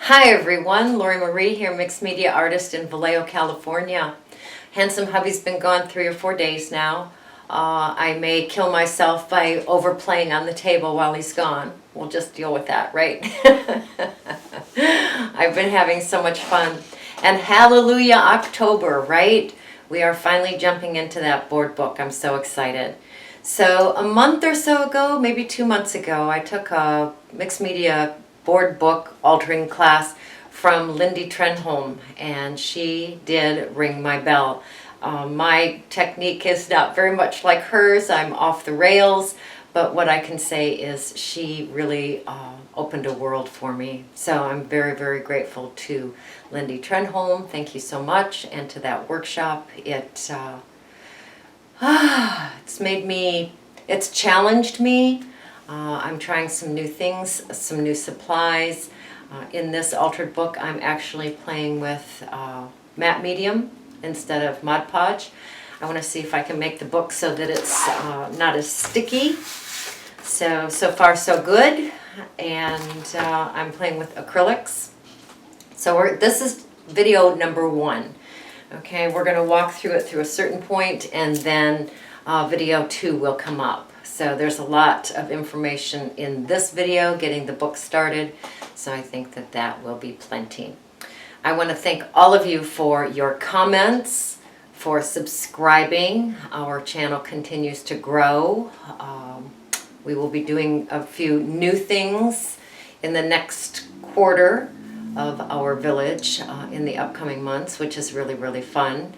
Hi everyone, Lori Marie here, mixed media artist in Vallejo, California. Handsome hubby's been gone 3 or 4 days now. I may kill myself by overplaying on the table while he's gone. We'll just deal with that, right? I've been having so much fun. And hallelujah, October, right? We are finally jumping into that board book. I'm so excited. So a month or so ago, maybe 2 months ago, I took a mixed media board book altering class from Lindy Trenholm, and she did ring my bell. My technique is not very much like hers. I'm off the rails, but what I can say is she really opened a world for me. So I'm very, very grateful to Lindy Trenholm. Thank you so much. And to that workshop, it's made me, it's challenged me. I'm trying some new things, some new supplies. In this altered book, I'm actually playing with matte medium instead of Mod Podge. I want to see if I can make the book so that it's not as sticky. So far so good. And I'm playing with acrylics. So this is video number 1. Okay, we're going to walk through it through a certain point, and then video 2 will come up. So there's a lot of information in this video getting the book started, so I think that that will be plenty. I want to thank all of you for your comments, for subscribing. Our channel continues to grow. We will be doing a few new things in the next quarter of our village in the upcoming months, which is really, really fun.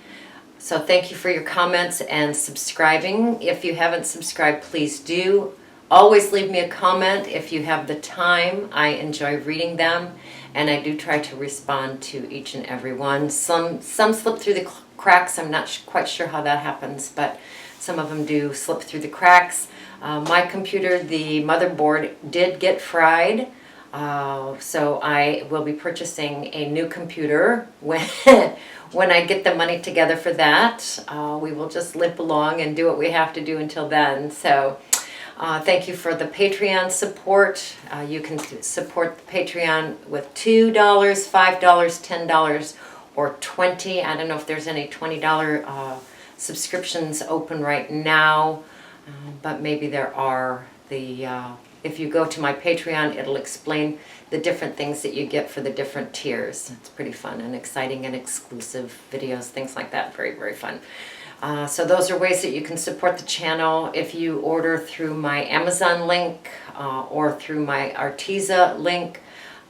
So thank you for your comments and subscribing. If you haven't subscribed, please do. Always leave me a comment if you have the time. I enjoy reading them, and I do try to respond to each and every one. Some slip through the cracks. I'm not quite sure how that happens, but some of them do slip through the cracks. My computer, the motherboard, did get fried. So I will be purchasing a new computer when I get the money together for that. We will just limp along and do what we have to do until then. So thank you for the Patreon support. You can support the Patreon with $2, $5, $10, or $20. I don't know if there's any $20 subscriptions open right now, but maybe there are. If you go to my Patreon, it'll explain the different things that you get for the different tiers. It's pretty fun and exciting and exclusive videos, things like that. Very, very fun. So those are ways that you can support the channel. If you order through my Amazon link or through my Arteza link,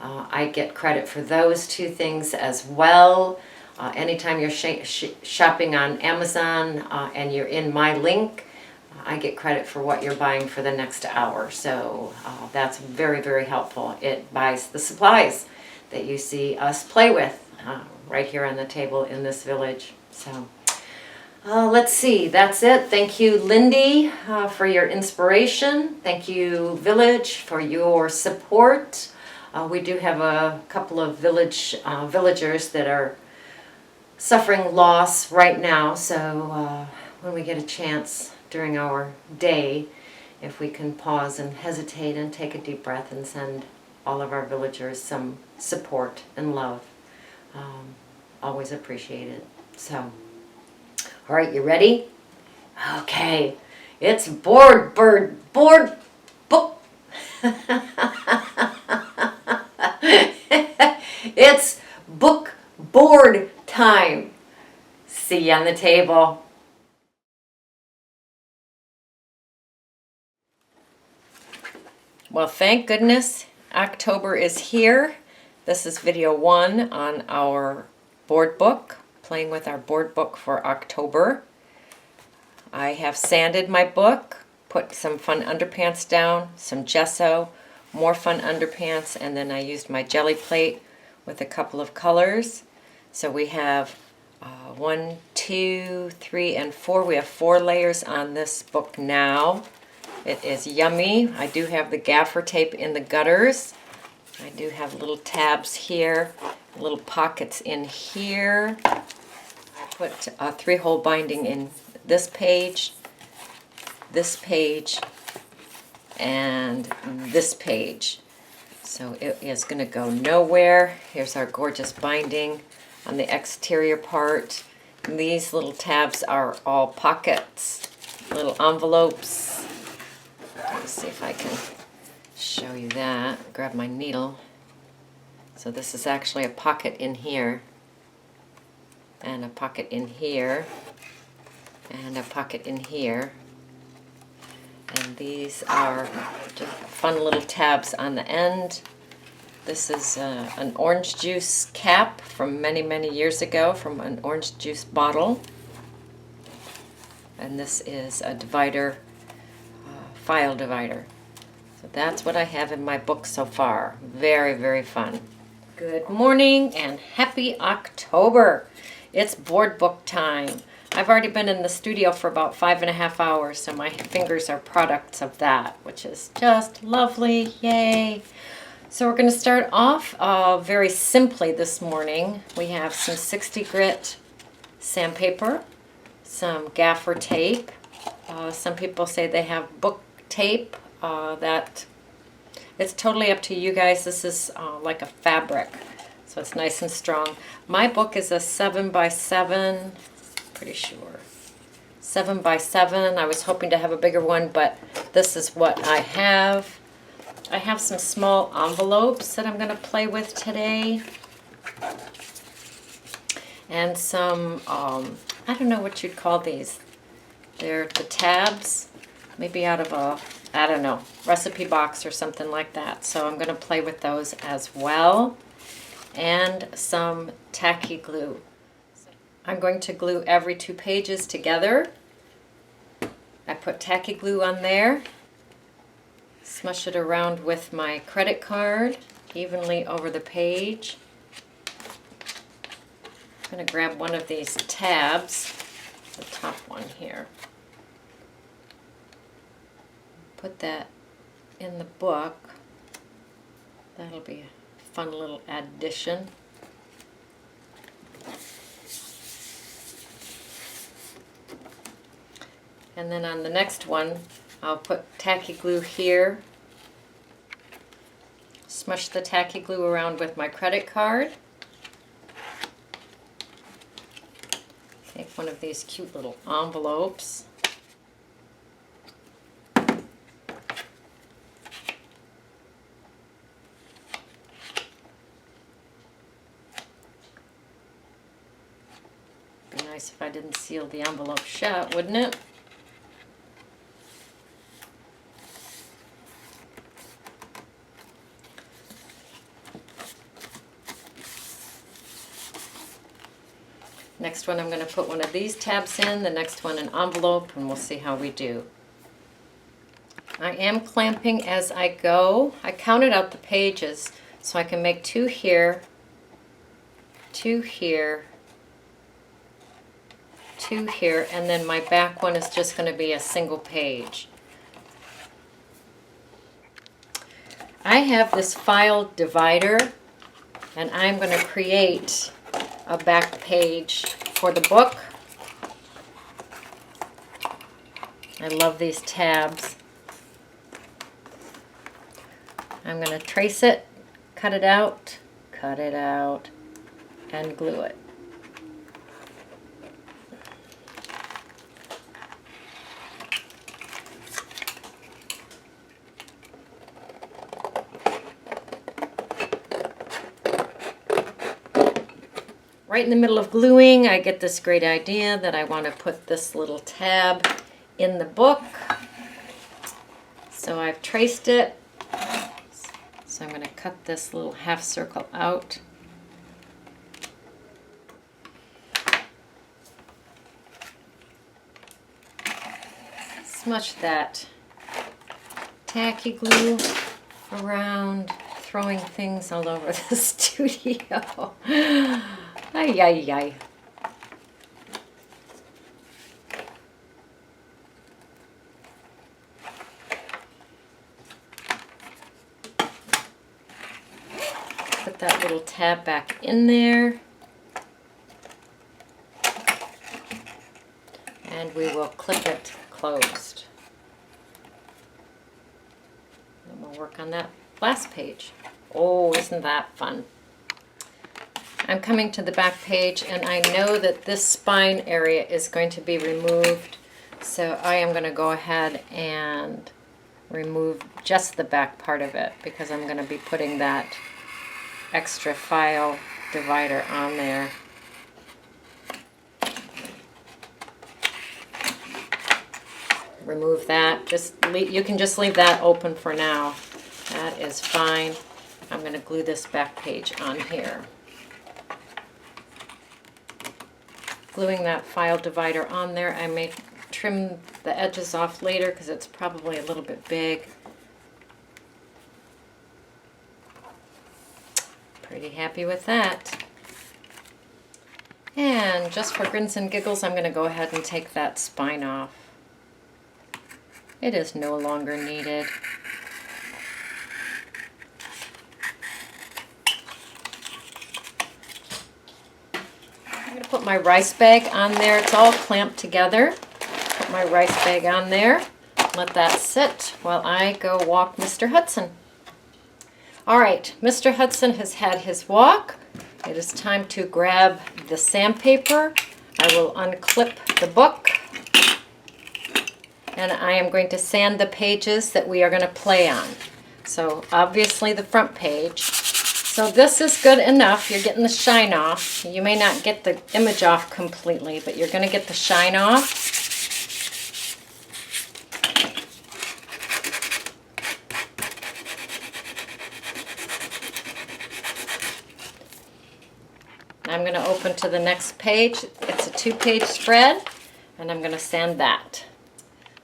I get credit for those 2 things as well. Anytime you're shopping on Amazon and you're in my link, I get credit for what you're buying for the next hour. So that's very, very helpful. It buys the supplies that you see us play with right here on the table in this village. So let's see, that's it. Thank you, Lindy, for your inspiration. Thank you, Village, for your support. We do have a couple of villagers that are suffering loss right now. So when we get a chance during our day, if we can pause and hesitate and take a deep breath and send all of our villagers some support and love, always appreciate it. So, all right, you ready? Okay, it's book. It's book board time. See you on the table. Well, thank goodness October is here. This is video 1 on our board book, playing with our board book for October. I have sanded my book, put some fun underpants down, some gesso, more fun underpants, and then I used my jelly plate with a couple of colors. So we have 1, 2, 3, and 4. We have 4 layers on this book now. It is yummy. I do have the gaffer tape in the gutters. I do have little tabs here, little pockets in here. I put a 3-hole binding in this page, and this page. So it is going to go nowhere. Here's our gorgeous binding on the exterior part. And these little tabs are all pockets, little envelopes. Let's see if I can show you that. Grab my needle. So this is actually a pocket in here, and a pocket in here, and a pocket in here. And these are just fun little tabs on the end. This is an orange juice cap from many, many years ago from an orange juice bottle. And this is a divider, file divider. So that's what I have in my book so far. Very, very fun. Good morning and happy October. It's board book time. I've already been in the studio for about 5.5 hours, so my fingers are products of that, which is just lovely. Yay! So we're going to start off very simply this morning. We have some 60 grit sandpaper, some gaffer tape. Some people say they have book tape. That it's totally up to you guys. This is like a fabric, so it's nice and strong. My book is a 7x7, pretty sure. 7x7. I was hoping to have a bigger one, but this is what I have. I have some small envelopes that I'm going to play with today. And some, I don't know what you'd call these. They're the tabs, maybe out of a, I don't know, recipe box or something like that. So I'm going to play with those as well. And some tacky glue. I'm going to glue every 2 pages together. I put tacky glue on there. Smush it around with my credit card evenly over the page. I'm going to grab one of these tabs, the top one here. Put that in the book. That'll be a fun little addition. And then on the next one, I'll put tacky glue here. Smush the tacky glue around with my credit card. Take one of these cute little envelopes. Be nice if I didn't seal the envelope shut, wouldn't it? Next one I'm going to put one of these tabs in, the next one an envelope, and we'll see how we do. I am clamping as I go. I counted out the pages so I can make 2 here, 2 here, 2 here, and then my back one is just going to be a single page. I have this file divider, and I'm going to create a back page for the book. I love these tabs. I'm going to trace it, cut it out, and glue it. Right in the middle of gluing, I get this great idea that I want to put this little tab in the book. So I've traced it. So I'm going to cut this little half circle out. Smush that tacky glue around, throwing things all over the studio. Ay, ay, ay. Put that little tab back in there. And we will clip it closed. And we'll work on that last page. Oh, isn't that fun? I'm coming to the back page, and I know that this spine area is going to be removed, so I am going to go ahead and remove just the back part of it, because I'm going to be putting that extra file divider on there. Remove that. You can just leave that open for now. That is fine. I'm going to glue this back page on here. Gluing that file divider on there. I may trim the edges off later because it's probably a little bit big. Pretty happy with that. And just for grins and giggles, I'm going to go ahead and take that spine off. It is no longer needed. I'm going to put my rice bag on there. It's all clamped together. Put my rice bag on there. Let that sit while I go walk Mr. Hudson. All right, Mr. Hudson has had his walk. It is time to grab the sandpaper. I will unclip the book. And I am going to sand the pages that we are going to play on. So obviously the front page. So this is good enough. You're getting the shine off. You may not get the image off completely, but you're going to get the shine off. I'm going to open to the next page. It's a 2-page spread, and I'm going to sand that.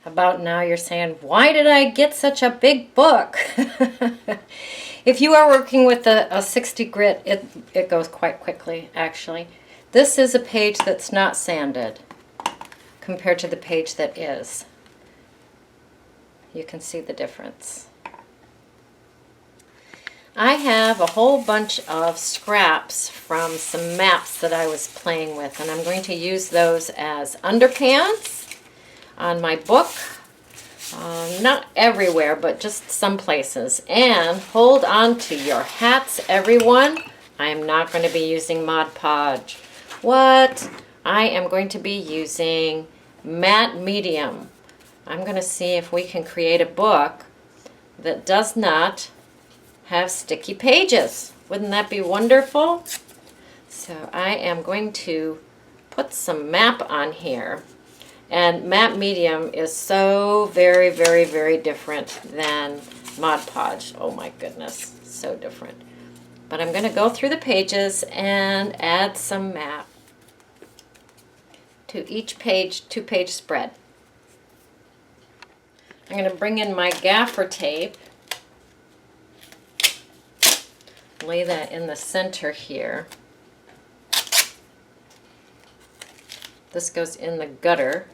About now you're saying, why did I get such a big book? If you are working with a 60 grit, it goes quite quickly, actually. This is a page that's not sanded compared to the page that is. You can see the difference. I have a whole bunch of scraps from some maps that I was playing with, and I'm going to use those as underpants on my book. Not everywhere, but just some places. And hold on to your hats, everyone. I am not going to be using Mod Podge. What? I am going to be using matte medium. I'm going to see if we can create a book that does not have sticky pages. Wouldn't that be wonderful? So I am going to put some map on here. And matte medium is so very, very, very different than Mod Podge. Oh my goodness, so different. But I'm going to go through the pages and add some map to each page, 2-page spread. I'm going to bring in my gaffer tape, lay that in the center here. This goes in the gutter.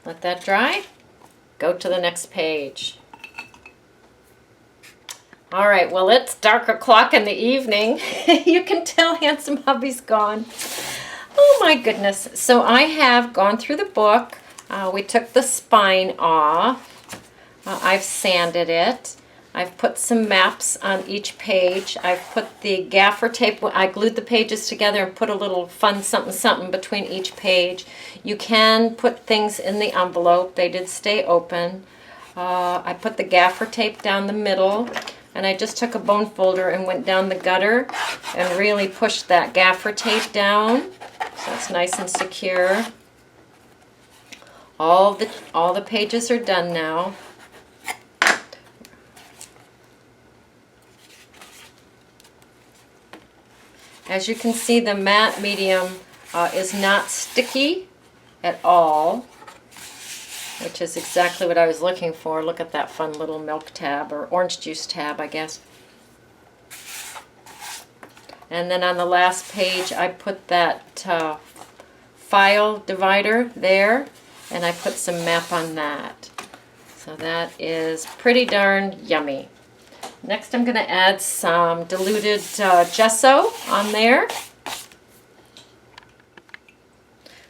Let that dry. Go to the next page. All right, well, it's dark o'clock in the evening. You can tell Handsome Hubby's gone. Oh my goodness. So I have gone through the book. We took the spine off. I've sanded it. I've put some maps on each page. I've put the gaffer tape. I glued the pages together and put a little fun something something between each page. You can put things in the envelope. They did stay open. I put the gaffer tape down the middle, and I just took a bone folder and went down the gutter and really pushed that gaffer tape down so it's nice and secure. All the pages are done now. As you can see, the matte medium is not sticky at all. which is exactly what I was looking for. Look at that fun little milk tab, or orange juice tab, I guess. And then on the last page, I put that file divider there, and I put some map on that. So that is pretty darn yummy. Next, I'm going to add some diluted gesso on there.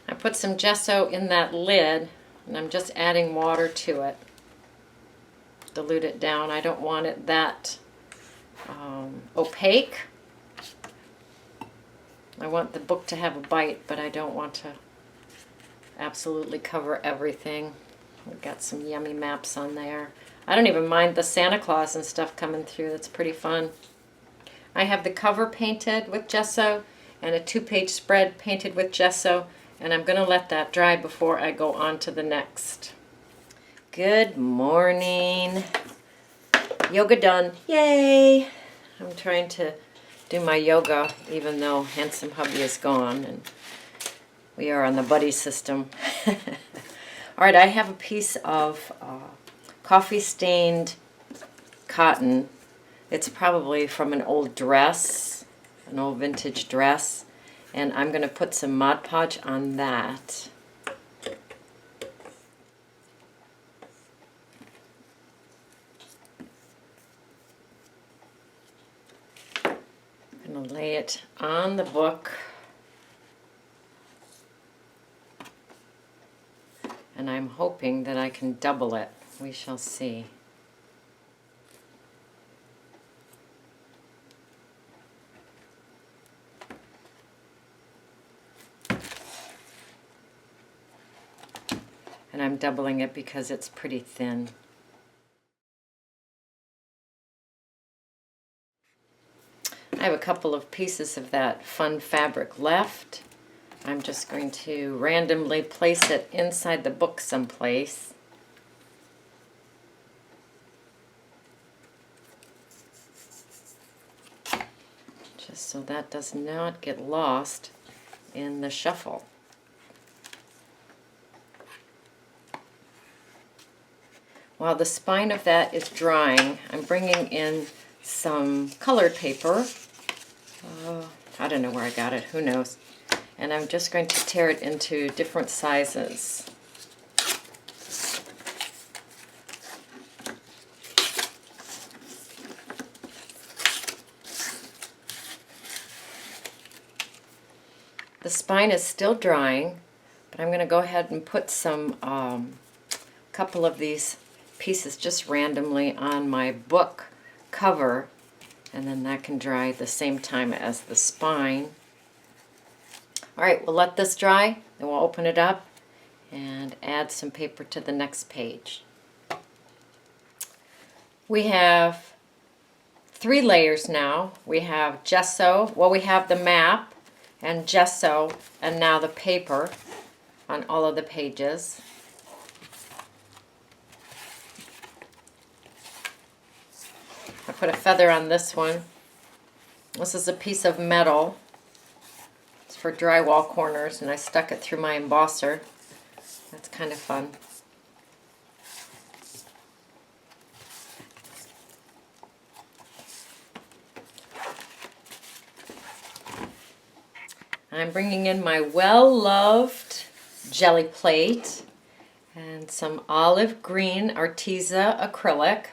I put some gesso in that lid, and I'm just adding water to it. Dilute it down. I don't want it that opaque. I want the book to have a bite, but I don't want to absolutely cover everything. We've got some yummy maps on there. I don't even mind the Santa Claus and stuff coming through. That's pretty fun. I have the cover painted with gesso and a 2-page spread painted with gesso, and I'm going to let that dry before I go on to the next. Good morning. Yoga done. Yay! I'm trying to do my yoga even though handsome hubby is gone, and we are on the buddy system. All right, I have a piece of coffee stained cotton. It's probably from an old dress, an old vintage dress, and I'm going to put some Mod Podge on that. I'm going to lay it on the book. And I'm hoping that I can double it. We shall see. And I'm doubling it because it's pretty thin. I have a couple of pieces of that fun fabric left. I'm just going to randomly place it inside the book someplace. Just so that does not get lost in the shuffle. While the spine of that is drying, I'm bringing in some colored paper. I don't know where I got it, who knows. And I'm just going to tear it into different sizes. The spine is still drying, but I'm going to go ahead and put some couple of these pieces just randomly on my book cover, and then that can dry at the same time as the spine. All right, we'll let this dry, then we'll open it up and add some paper to the next page. We have 3 layers now. We have gesso, well, we have the map and gesso, and now the paper on all of the pages. I put a feather on this one. This is a piece of metal. For drywall corners, and I stuck it through my embosser. That's kind of fun. I'm bringing in my well-loved jelly plate and some olive green Arteza acrylic.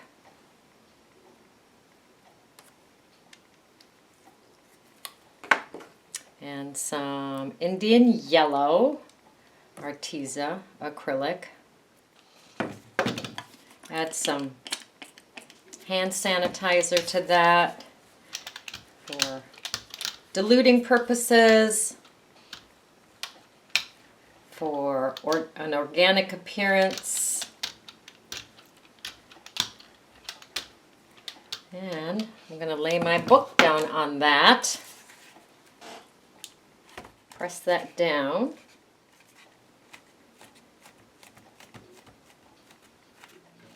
And some Indian yellow Arteza acrylic. Add some hand sanitizer to that for diluting purposes, for an organic appearance. And I'm going to lay my book down on that. Press that down.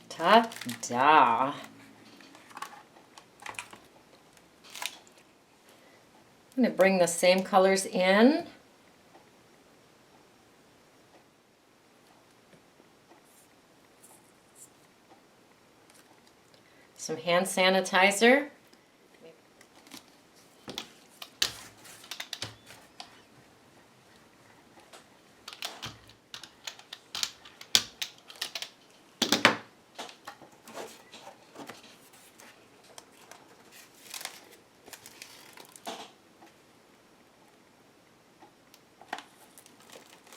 Ta-da! I'm going to bring the same colors in. some hand sanitizer.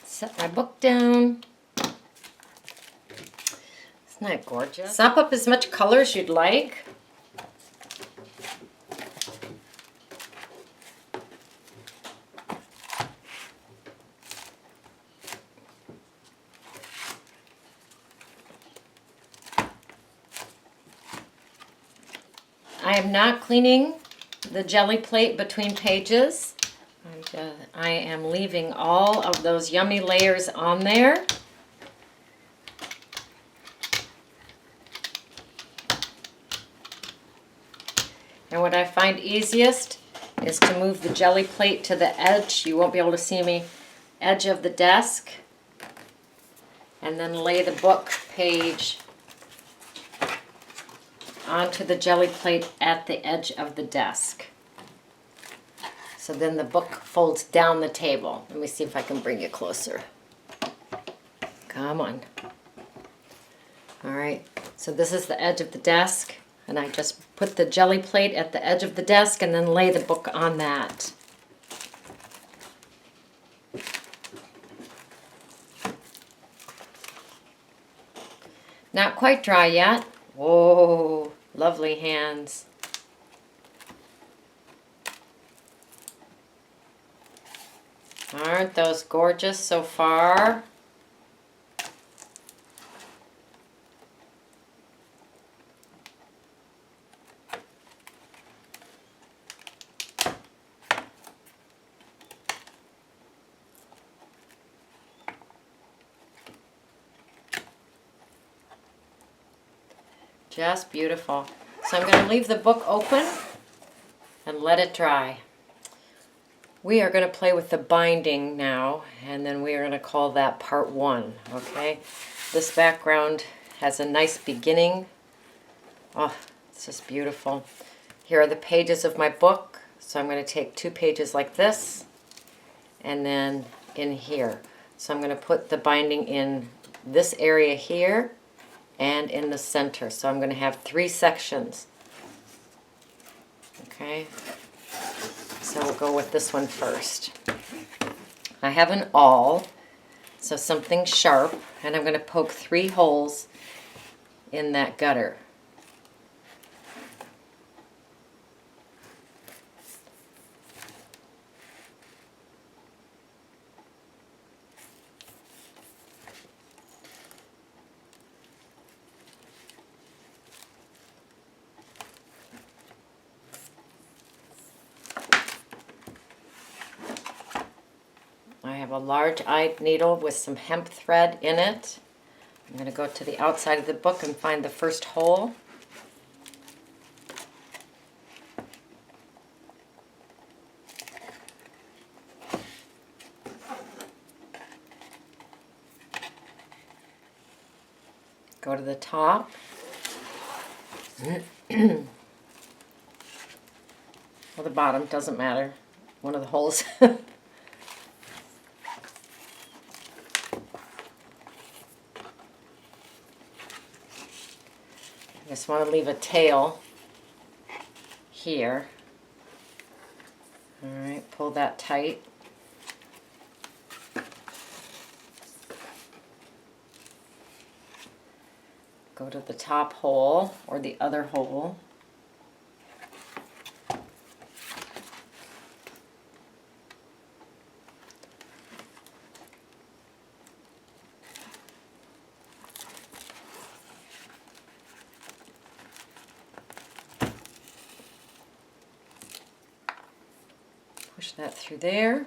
Set my book down. Isn't that gorgeous? Sop up as much color as you'd like. I am not cleaning the jelly plate between pages. I am leaving all of those yummy layers on there. And what I find easiest is to move the jelly plate to the edge. You won't be able to see me. Edge of the desk. And then lay the book page onto the jelly plate at the edge of the desk. So then the book folds down the table. Let me see if I can bring you closer. Come on. All right, so this is the edge of the desk, and I just put the jelly plate at the edge of the desk and then lay the book on that. Not quite dry yet. Whoa, lovely hands. Aren't those gorgeous so far? Just beautiful. So I'm going to leave the book open and let it dry. We are going to play with the binding now, and then we are going to call that part 1, okay? This background has a nice beginning. Oh, it's just beautiful. Here are the pages of my book. So I'm going to take 2 pages like this, and then in here. So I'm going to put the binding in this area here and in the center. So I'm going to have 3 sections. Okay? So we'll go with this one first. I have an awl, so something sharp, and I'm going to poke 3 holes in that gutter. I have a large-eyed needle with some hemp thread in it. I'm going to go to the outside of the book and find the first hole. Go to the top. Or the bottom, doesn't matter. One of the holes. I just want to leave a tail here. All right, pull that tight. Go to the top hole or the other hole. Push that through there.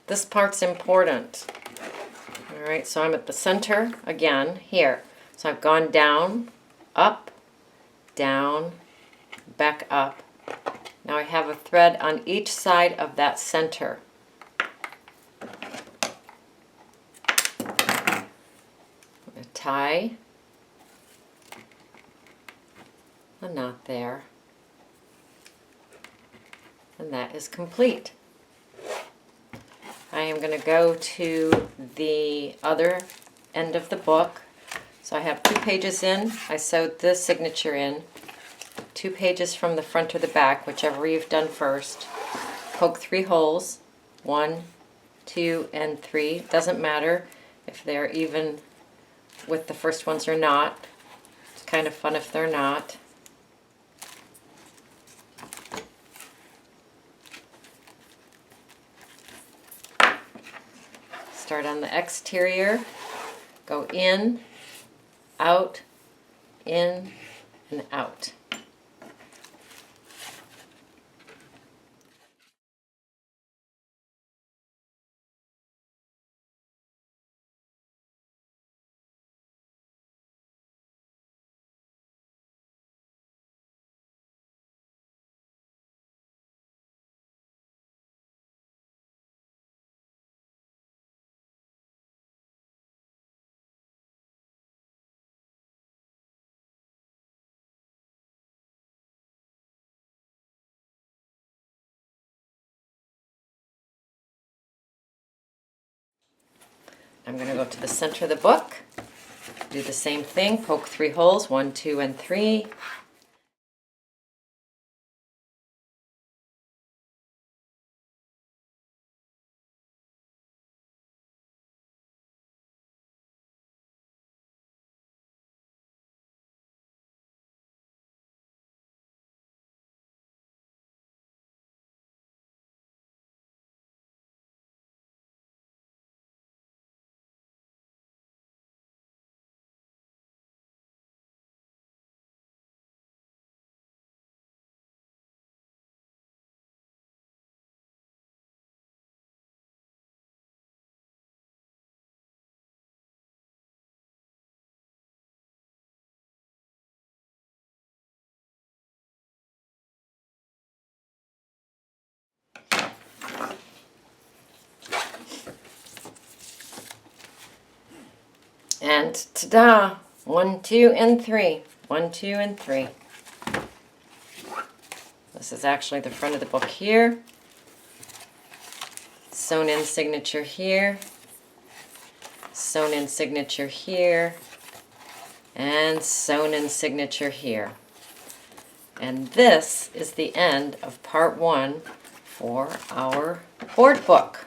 This part's important. All right, so I'm at the center again here. So I've gone down, up, down, back up. Now I have have a thread on each side of that center. Tie a knot there, and that is complete. I am going to go to the other end of the book. So I have 2 pages in. I sewed this signature in. 2 pages from the front or the back, whichever you've done first. Poke 3 holes, 1, 2, and 3. Doesn't matter if they're even with the first ones or not. It's kind of fun if they're not. Start on the exterior, go in, out, in, and out. I'm going to go to the center of the book, do the same thing, poke 3 holes, 1, 2, and 3. And ta-da! 1, 2, and 3. 1, 2, and 3. This is actually the front of the book here. Sewn in signature here. Sewn in signature here. And sewn in signature here. And this is the end of part 1 for our board book.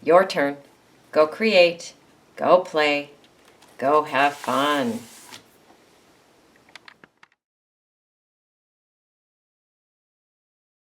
Your turn. Go create. Go play. Go have fun.